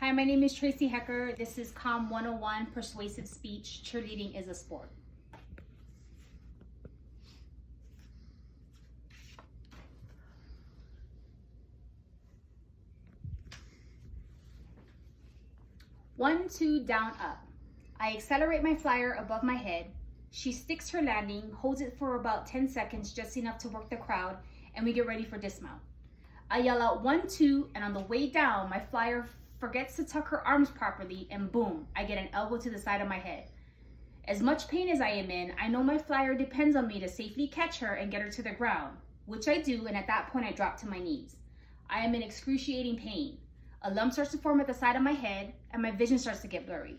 Hi, my name is Tracy Hecker. This is COM 101, Persuasive Speech, Cheerleading is a Sport. One, two, down, up. I accelerate my flyer above my head. She sticks her landing, holds it for about 10 seconds, just enough to work the crowd, and we get ready for dismount. I yell out 1, 2, and on the way down, my flyer forgets to tuck her arms properly, and boom, I get an elbow to the side of my head. As much pain as I am in, I know my flyer depends on me to safely catch her and get her to the ground, which I do, and at that point I drop to my knees. I am in excruciating pain. A lump starts to form at the side of my head, and my vision starts to get blurry.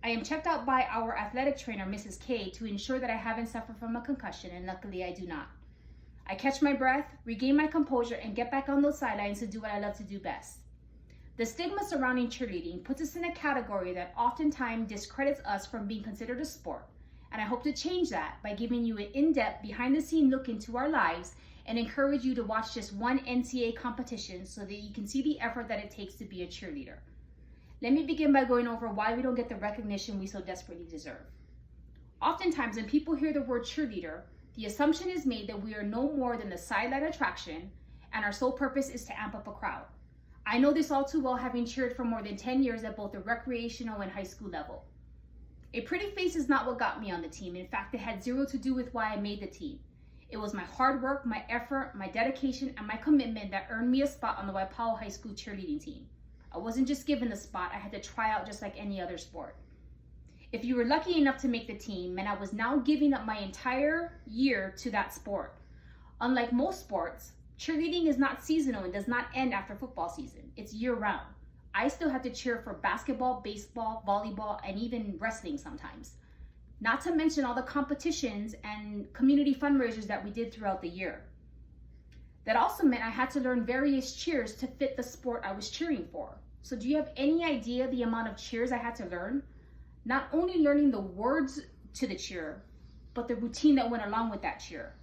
I am checked out by our athletic trainer, Mrs. K, to ensure that I haven't suffered from a concussion, and luckily I do not. I catch my breath, regain my composure, and get back on those sidelines to do what I love to do best. The stigma surrounding cheerleading puts us in a category that oftentimes discredits us from being considered a sport, and I hope to change that by giving you an in-depth, behind-the-scenes look into our lives and encourage you to watch just one NCAA competition so that you can see the effort that it takes to be a cheerleader. Let me begin by going over why we don't get the recognition we so desperately deserve. Oftentimes, when people hear the word cheerleader, the assumption is made that we are no more than the sideline attraction and our sole purpose is to amp up a crowd. I know this all too well, having cheered for more than 10 years at both the recreational and high school level. A pretty face is not what got me on the team. In fact, it had zero to do with why I made the team. It was my hard work, my effort, my dedication, and my commitment that earned me a spot on the Waipahu High School cheerleading team. I wasn't just given the spot, I had to try out just like any other sport. If you were lucky enough to make the team, meant I was now giving up my entire year to that sport. Unlike most sports, cheerleading is not seasonal and does not end after football season. It's year-round. I still have to cheer for basketball, baseball, volleyball, and even wrestling sometimes. Not to mention all the competitions and community fundraisers that we did throughout the year. That also meant I had to learn various cheers to fit the sport I was cheering for. So do you have any idea the amount of cheers I had to learn? Not only learning the words to the cheer, but the routine that went along with that cheer.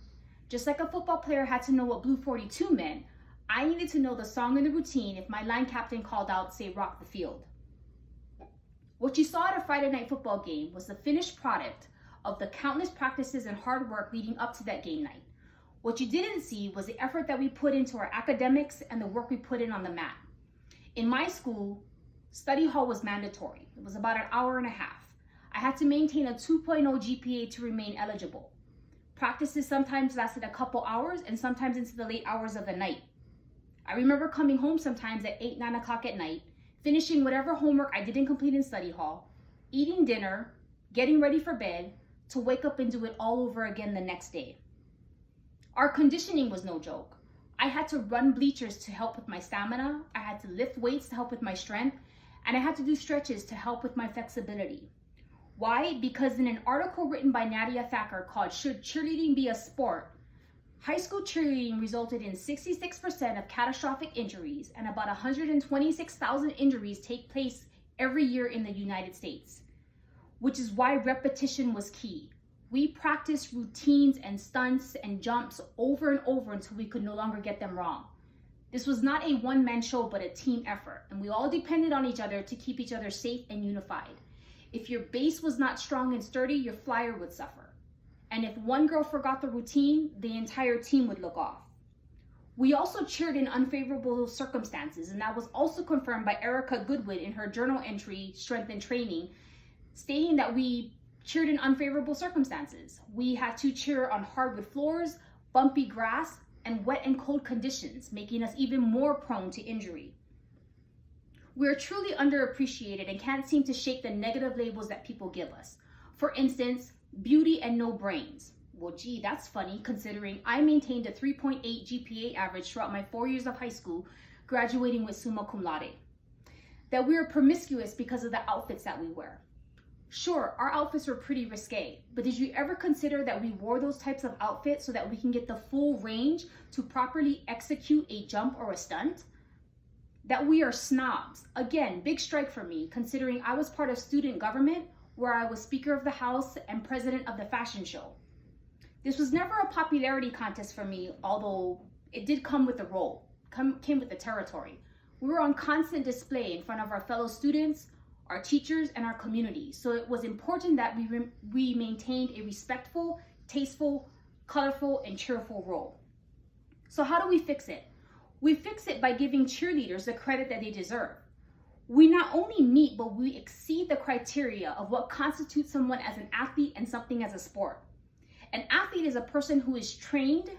Just like a football player had to know what Blue 42 meant, I needed to know the song and the routine if my line captain called out, say, rock the field. What you saw at a Friday night football game was the finished product of the countless practices and hard work leading up to that game night. What you didn't see was the effort that we put into our academics and the work we put in on the mat. In my school, study hall was mandatory. It was about an hour and a half. I had to maintain a 2.0 GPA to remain eligible. Practices sometimes lasted a couple hours and sometimes into the late hours of the night. I remember coming home sometimes at 8, 9 o'clock at night, finishing whatever homework I didn't complete in study hall, eating dinner, getting ready for bed, to wake up and do it all over again the next day. Our conditioning was no joke. I had to run bleachers to help with my stamina, I had to lift weights to help with my strength, and I had to do stretches to help with my flexibility. Why? Because in an article written by Nadia Thacker called Should Cheerleading Be a Sport?, high school cheerleading resulted in 66% of catastrophic injuries and about 126,000 injuries take place every year in the United States, which is why repetition was key. We practiced routines and stunts and jumps over and over until we could no longer get them wrong. This was not a one-man show, but a team effort, and we all depended on each other to keep each other safe and unified. If your base was not strong and sturdy, your flyer would suffer. And if one girl forgot the routine, the entire team would look off. We also cheered in unfavorable circumstances, and that was also confirmed by Erica Goodwood in her journal entry, Strength and Training, stating that we cheered in unfavorable circumstances. We had to cheer on hardwood floors, bumpy grass, and wet and cold conditions, making us even more prone to injury. We are truly underappreciated and can't seem to shake the negative labels that people give us. For instance, beauty and no brains. Well, gee, that's funny considering I maintained a 3.8 GPA average throughout my 4 years of high school, graduating with summa cum laude. That we are promiscuous because of the outfits that we wear. Sure, our outfits were pretty risque, but did you ever consider that we wore those types of outfits so that we can get the full range to properly execute a jump or a stunt? That we are snobs. Again, big strike for me, considering I was part of student government, where I was Speaker of the House and President of the fashion show. This was never a popularity contest for me, although it did come with the role, came with the territory. We were on constant display in front of our fellow students, our teachers, and our community. So it was important that we maintained a respectful, tasteful, colorful, and cheerful role. So how do we fix it? We fix it by giving cheerleaders the credit that they deserve. We not only meet, but we exceed the criteria of what constitutes someone as an athlete and something as a sport. An athlete is a person who is trained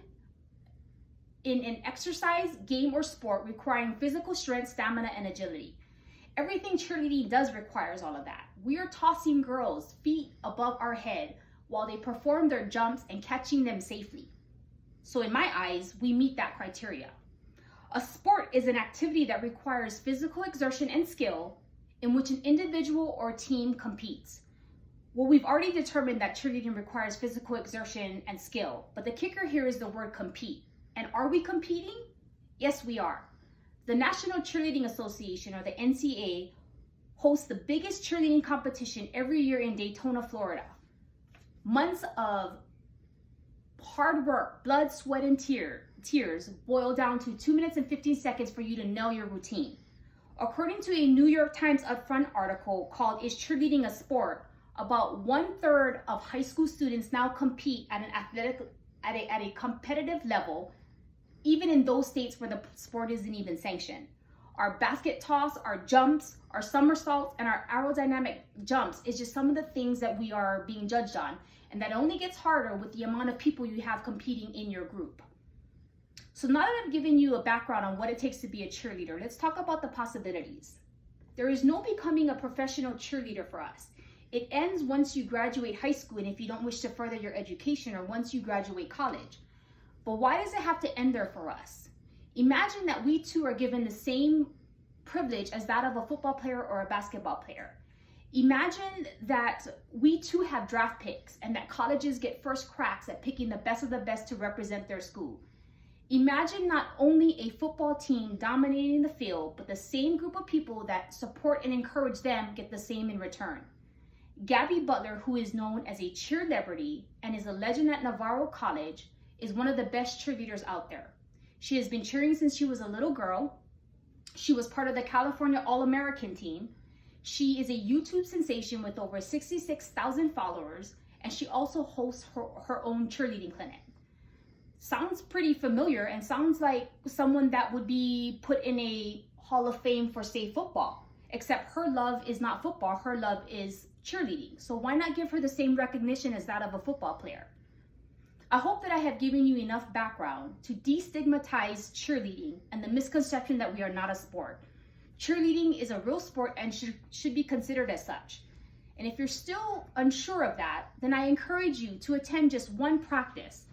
in an exercise, game, or sport requiring physical strength, stamina, and agility. Everything cheerleading does requires all of that. We are tossing girls feet above our head while they perform their jumps and catching them safely. So in my eyes, we meet that criteria. A sport is an activity that requires physical exertion and skill in which an individual or team competes. Well, we've already determined that cheerleading requires physical exertion and skill, but the kicker here is the word compete. And are we competing? Yes, we are. The National Cheerleading Association, or the NCAA, hosts the biggest cheerleading competition every year in Daytona, Florida. Months of hard work, blood, sweat, and tears boil down to 2 minutes and 15 seconds for you to nail your routine. According to a New York Times Upfront article called "Is Cheerleading a Sport?", about 1/3 of high school students now compete at a competitive level, even in those states where the sport isn't even sanctioned. Our basket toss, our jumps, our somersaults, and our aerodynamic jumps is just some of the things that we are being judged on, and that only gets harder with the amount of people you have competing in your group. So now that I've given you a background on what it takes to be a cheerleader, let's talk about the possibilities. There is no becoming a professional cheerleader for us. It ends once you graduate high school and if you don't wish to further your education, or once you graduate college. But why does it have to end there for us? Imagine that we too are given the same privilege as that of a football player or a basketball player. Imagine that we too have draft picks and that colleges get first cracks at picking the best of the best to represent their school. Imagine not only a football team dominating the field, but the same group of people that support and encourage them get the same in return. Gabby Butler, who is known as a cheerlebrity and is a legend at Navarro College, is one of the best cheerleaders out there. She has been cheering since she was a little girl. She was part of the California All-American team. She is a YouTube sensation with over 66,000 followers, and she also hosts her own cheerleading clinic. Sounds pretty familiar and sounds like someone that would be put in a Hall of Fame for, say, football, except her love is not football, her love is cheerleading. So why not give her the same recognition as that of a football player? I hope that I have given you enough background to destigmatize cheerleading and the misconception that we are not a sport. Cheerleading is a real sport and should be considered as such. And if you're still unsure of that, then I encourage you to attend just one practice,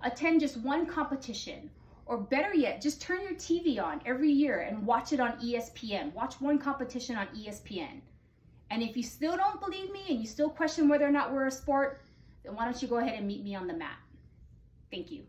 attend just one competition, or better yet, just turn your TV on every year and watch it on ESPN. Watch one competition on ESPN. And if you still don't believe me and you still question whether or not we're a sport, then why don't you go ahead and meet me on the mat? Thank you.